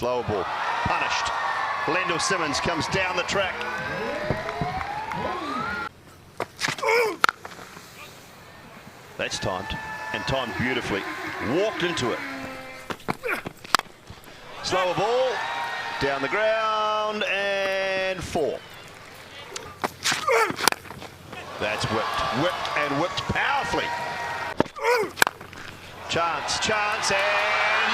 Slower ball, punished. Lendl Simmons comes down the track. That's timed, and timed beautifully. Walked into it. Slower ball, down the ground, and 4. That's whipped and whipped powerfully. Chance, and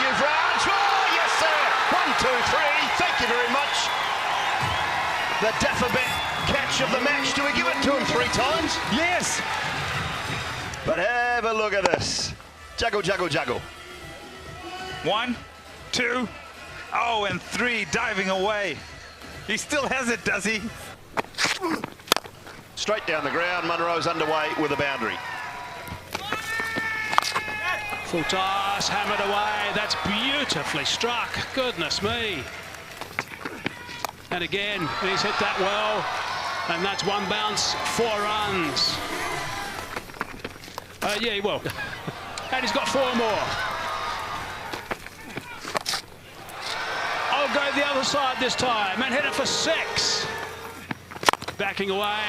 Yugraj. Oh, yes, sir. 1, 2, 3. Thank you very much. The Daffabet catch of the match. Do we give it to him 3 times? Yes. But have a look at this. Juggle, juggle, juggle. 1, 2, oh, and 3, diving away. He still has it, does he? Straight down the ground. Munro's underway with a boundary. Full toss, hammered away. That's beautifully struck. Goodness me. And again, he's hit that well. And that's 1 bounce, 4 runs. Yeah, well. And he's got 4 more. I'll go the other side this time and hit it for 6. Backing away.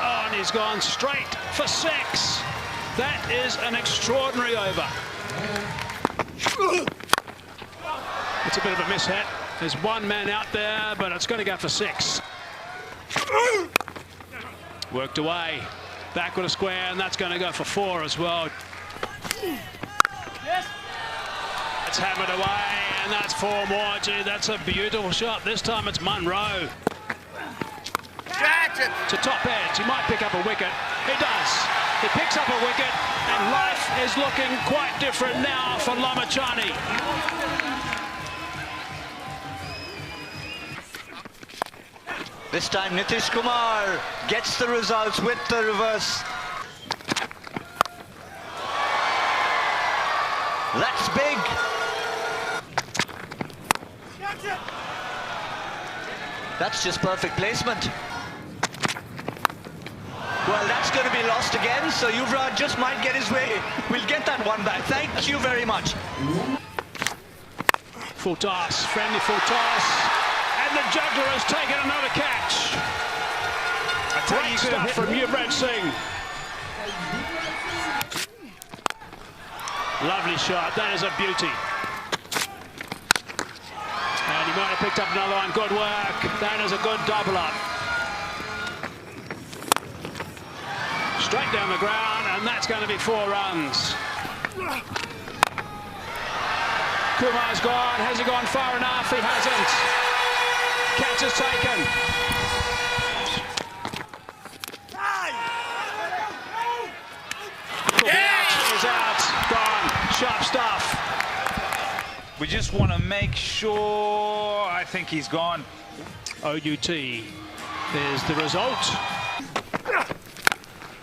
Oh, and he's gone straight for 6. That is an extraordinary over. It's a bit of a mishit. There's 1 man out there, but it's going to go for 6. Worked away. Back with a square, and that's going to go for 4 as well. It's hammered away, and that's 4 more. Gee, that's a beautiful shot. This time it's Munro. To top edge. He might pick up a wicket. He does. He picks up a wicket, and life is looking quite different now for Lamachani. This time Nitish Kumar gets the results with the reverse. That's big. That's just perfect placement. Well, that's going to be lost again, so Yugraj just might get his way. We'll get that 1 back. Thank you very much. Full toss, friendly full toss, and the juggler has taken another catch. Great stuff from Yugraj Singh. Lovely shot, that is a beauty. And he might have picked up another one. Good work. That is a good double up. Straight down the ground, and that's going to be 4 runs. Kumar's gone. Has he gone far enough? He hasn't. Catch is taken. Is out. Gone. Sharp stuff. We just want to make sure. I think he's gone. OUT is the result.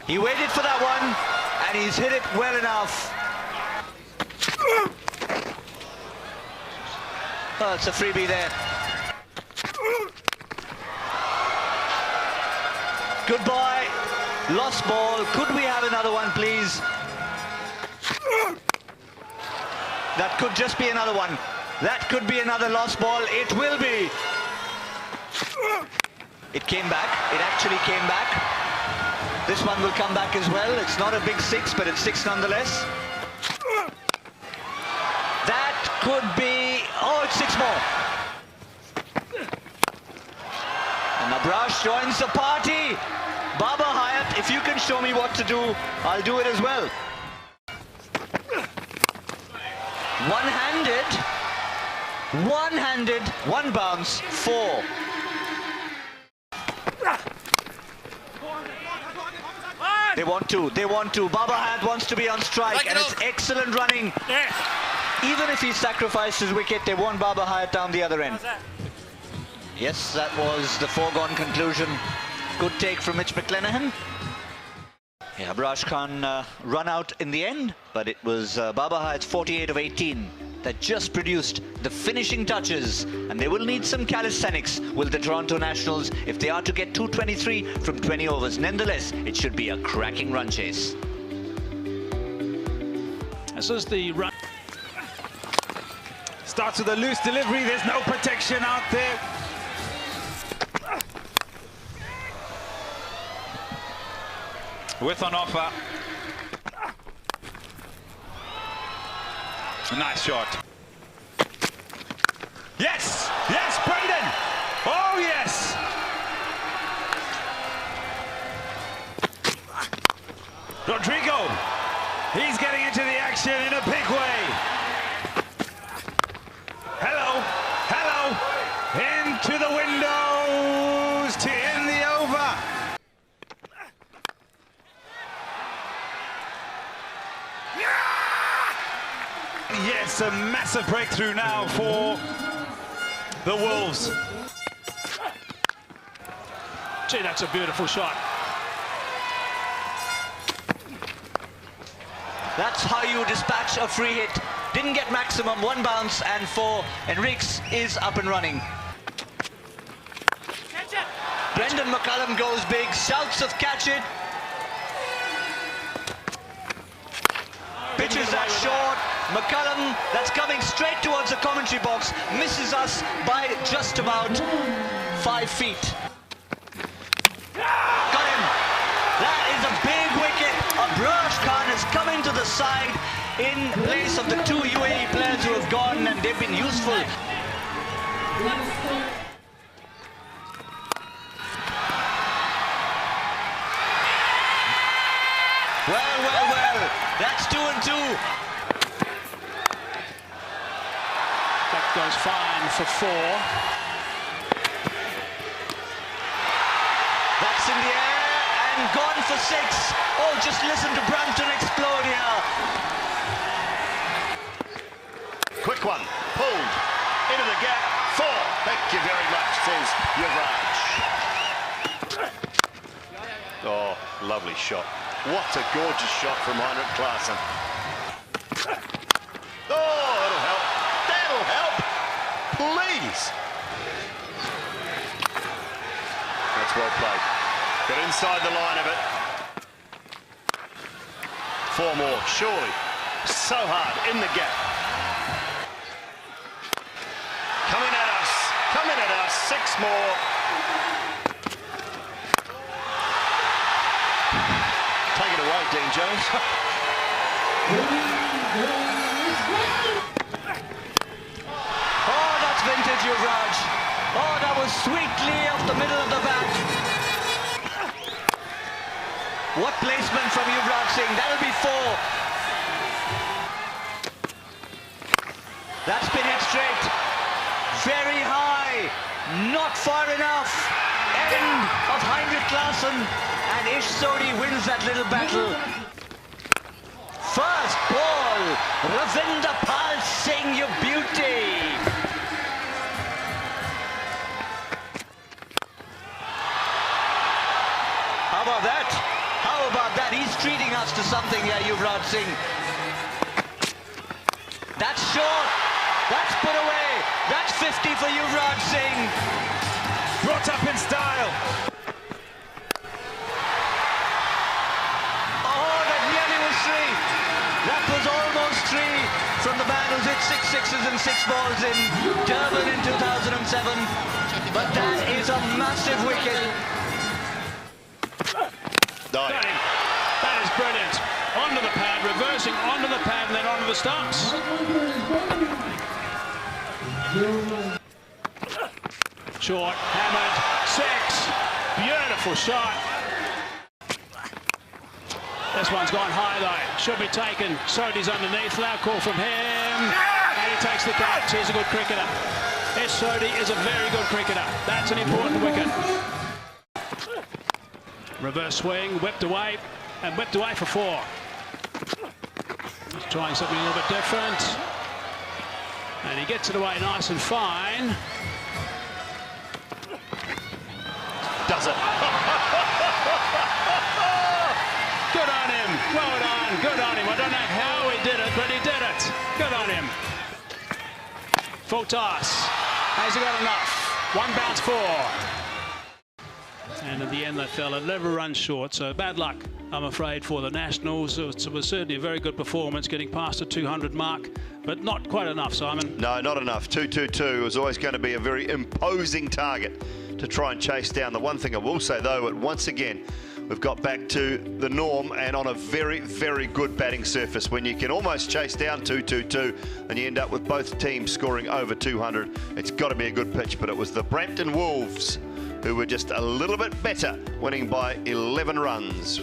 He waited for that one, and he's hit it well enough. Oh, it's a freebie there. Goodbye. Lost ball. Could we have another one, please? That could just be another one. That could be another lost ball. It will be. It came back. It actually came back. This one will come back as well. It's not a big 6, but it's 6 nonetheless. That could be... Oh, it's 6 more. And Abrash joins the party. Baba Hyatt, if you can show me what to do, I'll do it as well. One-handed, 1 bounce, 4. They want to. Baba Hyatt wants to be on strike, and it's excellent running. Even if he sacrificed his wicket, they want Baba Hyatt down the other end. Yes, that was the foregone conclusion. Good take from Mitch McClenaghan. Yeah, Abrash Khan run out in the end, but it was Baba Hyatt's 48 of 18 that just produced the finishing touches, and they will need some calisthenics with the Toronto Nationals if they are to get 223 from 20 overs. Nonetheless, it should be a cracking run chase. This is the run. Starts with a loose delivery. There's no protection out there. Width on offer. Nice shot. Yes! Yes, Brendan! Oh, yes! Rodrigo, he's getting into the action in a big way. Hello, hello, into the windows to end the over. Yes, a massive breakthrough now for the Wolves. Gee, that's a beautiful shot. That's how you dispatch a free hit. Didn't get maximum, one bounce and four. Enriques is up and running. Brendan McCullum goes big, shouts of catch it. Pitches that short. McCullum, that's coming straight towards the commentary box, misses us by just about 5 feet. Got him. That is a big wicket. Abraj Khan is coming to the side in place of the two UAE players who have gone, and they've been useful. Well, well, well. That's 2 and 2. That goes fine for 4. That's in the air and gone for 6. Oh, just listen to Brampton explode here. Quick one, pulled into the gap. 4. Thank you very much, says Yugraj. Oh, lovely shot. What a gorgeous shot from Heinrich Klaassen. Oh, that'll help. That'll help. Please. That's well played. Got inside the line of it. 4 more, surely. So hard, in the gap. Coming at us. Coming at us. 6 more. Take it away, Dean Jones. Oh, that's vintage, Yugraj. Oh, that was sweetly off the middle of the bat. What placement from Yugraj Singh? That'll be 4. That's been hit straight. Very high. Not far enough. End of Heinrich Klaassen. And Ish Sodhi wins that little battle. First ball. Ravinder Pal Singh, you beauty. How about that? How about that? He's treating us to something here, Yuvraj Singh. That's short. That's put away. That's 50 for Yuvraj Singh. Brought up in style. Oh, that nearly was 3. That was almost 3 from the man who's hit 6 sixes and 6 balls in Durban in 2007. But that is a massive wicket. That is brilliant. Onto the pad, reversing onto the pad, and then onto the stumps. Short, hammered, 6. Beautiful shot. This one's gone high though. Should be taken. Sodhi's underneath. Loud call from him. And he takes the catch. He's a good cricketer. Sodhi is a very good cricketer. That's an important wicket. Reverse swing, whipped away, and whipped away for 4. He's trying something a little bit different. And he gets it away nice and fine. Does it? Good on him. Well done. Good on him. I don't know how he did it, but he did it. Good on him. Full toss. Has he got enough? 1 bounce 4. And in the end, they fell 11 runs short, so bad luck I'm afraid, for the Nationals. It was certainly a very good performance, getting past the 200 mark, but not quite enough, Simon. No, not enough. 222 was always going to be a very imposing target to try and chase down. The one thing I will say, though, once again, we've got back to the norm and on a very, very good batting surface. When you can almost chase down 222 and you end up with both teams scoring over 200, it's got to be a good pitch. But it was the Brampton Wolves who were just a little bit better, winning by 11 runs.